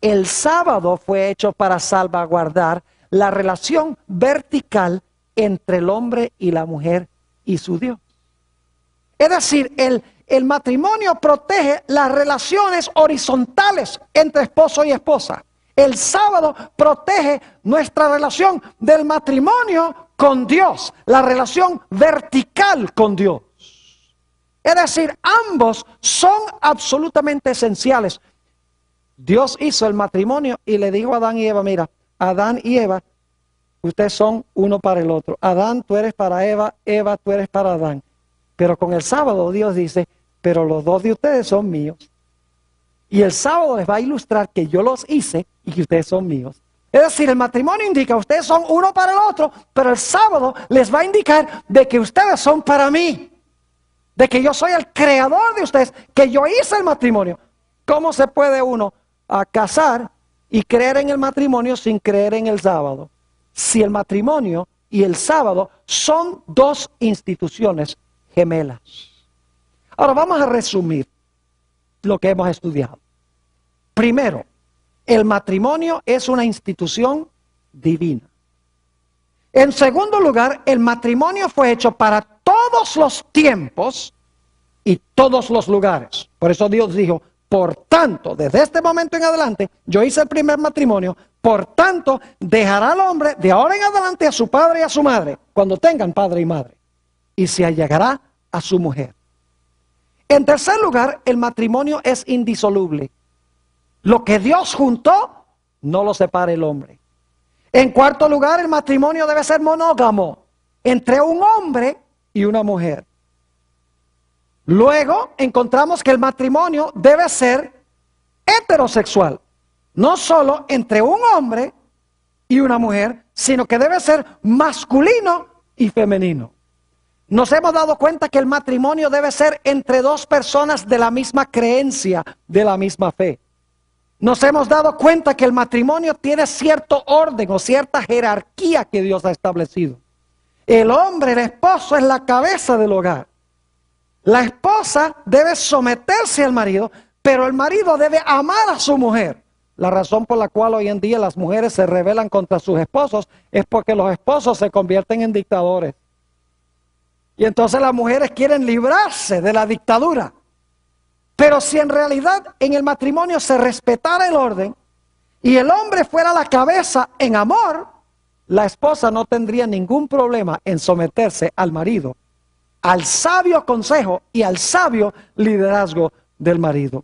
El sábado fue hecho para salvaguardar la relación vertical entre el hombre y la mujer y su Dios. Es decir, el matrimonio protege las relaciones horizontales entre esposo y esposa. El sábado protege nuestra relación del matrimonio con Dios, la relación vertical con Dios. Es decir, ambos son absolutamente esenciales. Dios hizo el matrimonio y le dijo a Adán y Eva, mira, Adán y Eva, ustedes son uno para el otro. Adán, tú eres para Eva, Eva, tú eres para Adán. Pero con el sábado Dios dice, pero los dos de ustedes son míos. Y el sábado les va a ilustrar que yo los hice y que ustedes son míos. Es decir, el matrimonio indica, ustedes son uno para el otro, pero el sábado les va a indicar de que ustedes son para mí. De que yo soy el creador de ustedes, que yo hice el matrimonio. ¿Cómo se puede uno casar y creer en el matrimonio sin creer en el sábado? Si el matrimonio y el sábado son dos instituciones gemelas. Ahora vamos a resumir lo que hemos estudiado. Primero, el matrimonio es una institución divina. En segundo lugar, el matrimonio fue hecho para todos los tiempos y todos los lugares. Por eso Dios dijo, por tanto, desde este momento en adelante, yo hice el primer matrimonio, por tanto, dejará al hombre de ahora en adelante a su padre y a su madre, cuando tengan padre y madre, y se allegará a su mujer. En tercer lugar, el matrimonio es indisoluble. Lo que Dios juntó, no lo separa el hombre. En cuarto lugar, el matrimonio debe ser monógamo, entre un hombre y una mujer. Luego encontramos que el matrimonio debe ser heterosexual, no solo entre un hombre y una mujer, sino que debe ser masculino y femenino. Nos hemos dado cuenta que el matrimonio debe ser entre dos personas de la misma creencia, de la misma fe. Nos hemos dado cuenta que el matrimonio tiene cierto orden o cierta jerarquía que Dios ha establecido. El hombre, el esposo, es la cabeza del hogar. La esposa debe someterse al marido, pero el marido debe amar a su mujer. La razón por la cual hoy en día las mujeres se rebelan contra sus esposos es porque los esposos se convierten en dictadores. Y entonces las mujeres quieren librarse de la dictadura. Pero si en realidad en el matrimonio se respetara el orden y el hombre fuera la cabeza en amor, la esposa no tendría ningún problema en someterse al marido, al sabio consejo y al sabio liderazgo del marido.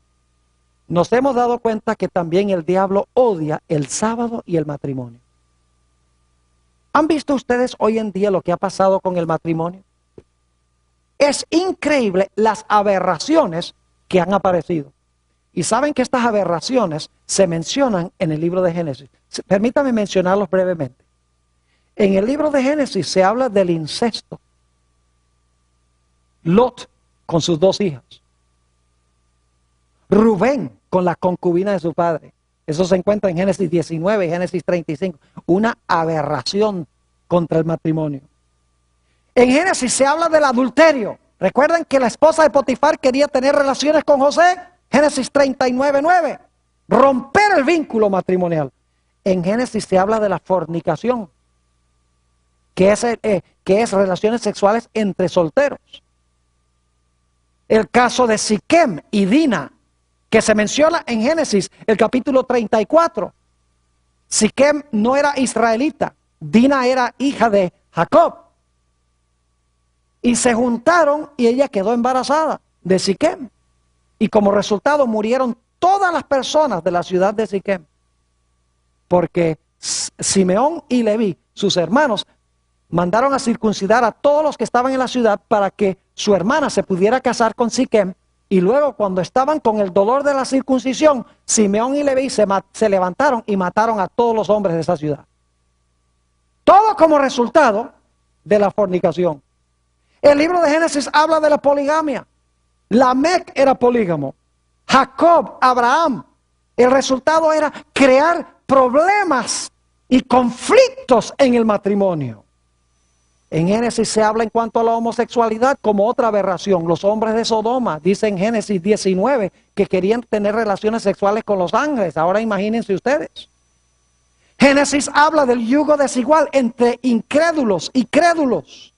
Nos hemos dado cuenta que también el diablo odia el sábado y el matrimonio. ¿Han visto ustedes hoy en día lo que ha pasado con el matrimonio? Es increíble las aberraciones que han aparecido. Y saben que estas aberraciones se mencionan en el libro de Génesis. Permítame mencionarlos brevemente. En el libro de Génesis se habla del incesto. Lot con sus dos hijas. Rubén con la concubina de su padre. Eso se encuentra en Génesis 19 y Génesis 35. Una aberración contra el matrimonio. En Génesis se habla del adulterio. Recuerden que la esposa de Potifar quería tener relaciones con José. Génesis 39:9. Romper el vínculo matrimonial. En Génesis se habla de la fornicación, que es relaciones sexuales entre solteros. El caso de Siquem y Dina, que se menciona en Génesis, el capítulo 34. Siquem no era israelita, Dina era hija de Jacob. Y se juntaron y ella quedó embarazada de Siquem. Y como resultado murieron todas las personas de la ciudad de Siquem. Porque Simeón y Leví, sus hermanos, mandaron a circuncidar a todos los que estaban en la ciudad para que su hermana se pudiera casar con Siquem. Y luego cuando estaban con el dolor de la circuncisión, Simeón y Leví se levantaron y mataron a todos los hombres de esa ciudad. Todo como resultado de la fornicación. El libro de Génesis habla de la poligamia. Lamec era polígamo. Jacob, Abraham. El resultado era crear problemas y conflictos en el matrimonio. En Génesis se habla en cuanto a la homosexualidad como otra aberración. Los hombres de Sodoma, dice en Génesis 19, que querían tener relaciones sexuales con los ángeles. Ahora imagínense ustedes. Génesis habla del yugo desigual entre incrédulos y crédulos.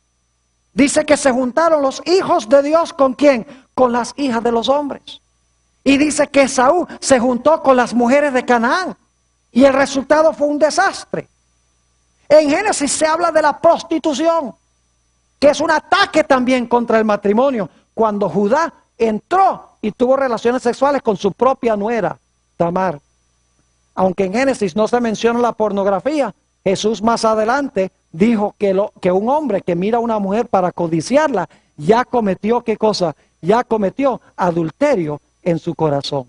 Dice que se juntaron los hijos de Dios ¿con quién? Con las hijas de los hombres. Y dice que Esaú se juntó con las mujeres de Canaán. Y el resultado fue un desastre. En Génesis se habla de la prostitución, que es un ataque también contra el matrimonio. Cuando Judá entró y tuvo relaciones sexuales con su propia nuera, Tamar. Aunque en Génesis no se menciona la pornografía, Jesús más adelante dijo que un hombre que mira a una mujer para codiciarla, ya cometió, ¿qué cosa? Ya cometió adulterio en su corazón.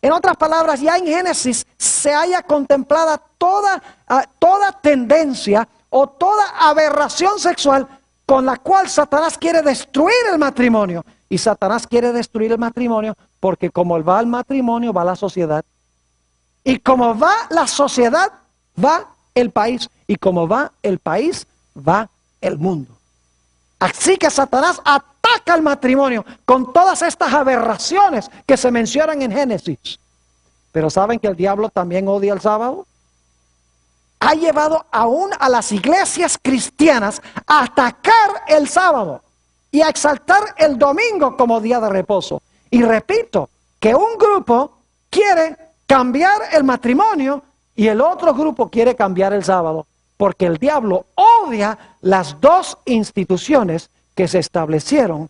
En otras palabras, ya en Génesis se haya contemplada toda tendencia o toda aberración sexual con la cual Satanás quiere destruir el matrimonio. Y Satanás quiere destruir el matrimonio porque como va el matrimonio, va la sociedad. Y como va la sociedad, va el país. Y como va el país, va el mundo. Así que Satanás ataca al matrimonio con todas estas aberraciones que se mencionan en Génesis. Pero ¿saben que el diablo también odia el sábado? Ha llevado aún a las iglesias cristianas a atacar el sábado y a exaltar el domingo como día de reposo. Y repito, que un grupo quiere cambiar el matrimonio y el otro grupo quiere cambiar el sábado. Porque el diablo odia las dos instituciones que se establecieron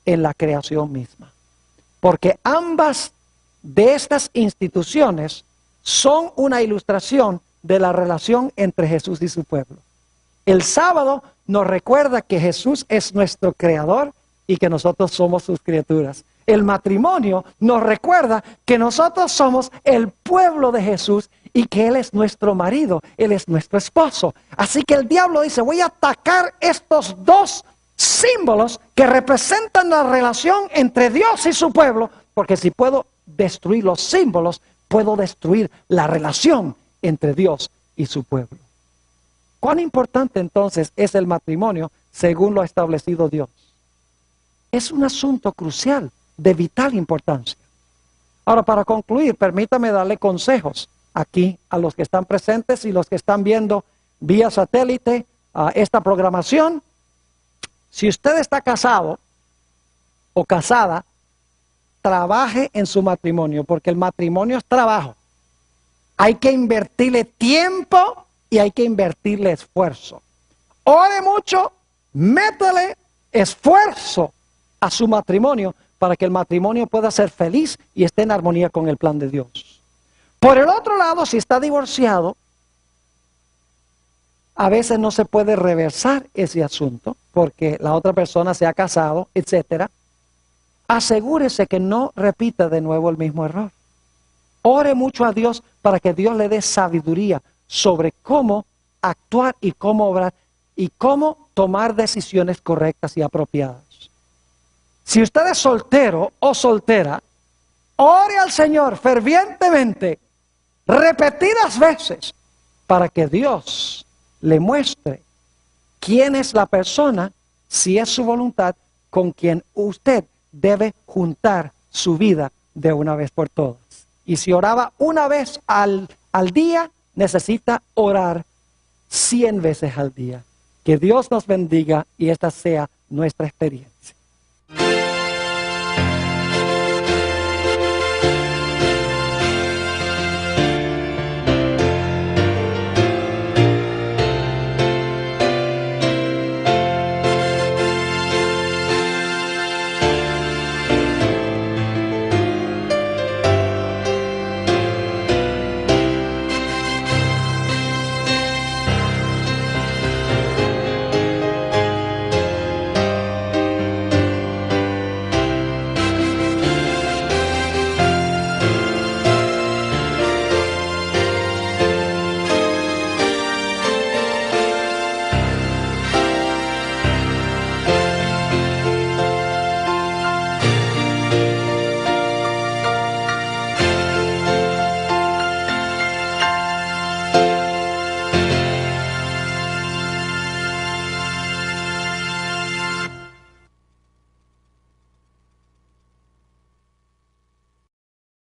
en la creación misma. Porque ambas de estas instituciones son una ilustración de la relación entre Jesús y su pueblo. El sábado nos recuerda que Jesús es nuestro creador y que nosotros somos sus criaturas. El matrimonio nos recuerda que nosotros somos el pueblo de Jesús y que Él es nuestro marido, Él es nuestro esposo. Así que el diablo dice, voy a atacar estos dos símbolos que representan la relación entre Dios y su pueblo, porque si puedo destruir los símbolos, puedo destruir la relación entre Dios y su pueblo. ¿Cuán importante entonces es el matrimonio según lo ha establecido Dios? Es un asunto crucial, de vital importancia. Ahora, para concluir, permítame darle consejos aquí a los que están presentes y los que están viendo vía satélite esta programación. Si usted está casado o casada, trabaje en su matrimonio, porque el matrimonio es trabajo. Hay que invertirle tiempo y hay que invertirle esfuerzo. Ore mucho, métale esfuerzo a su matrimonio para que el matrimonio pueda ser feliz y esté en armonía con el plan de Dios. Por el otro lado, si está divorciado, a veces no se puede reversar ese asunto porque la otra persona se ha casado, etcétera. Asegúrese que no repita de nuevo el mismo error. Ore mucho a Dios para que Dios le dé sabiduría sobre cómo actuar y cómo obrar y cómo tomar decisiones correctas y apropiadas. Si usted es soltero o soltera, ore al Señor fervientemente, repetidas veces, para que Dios le muestre quién es la persona, si es su voluntad, con quien usted debe juntar su vida de una vez por todas. Y si oraba una vez al día, necesita orar 100 veces al día. Que Dios nos bendiga y esta sea nuestra experiencia.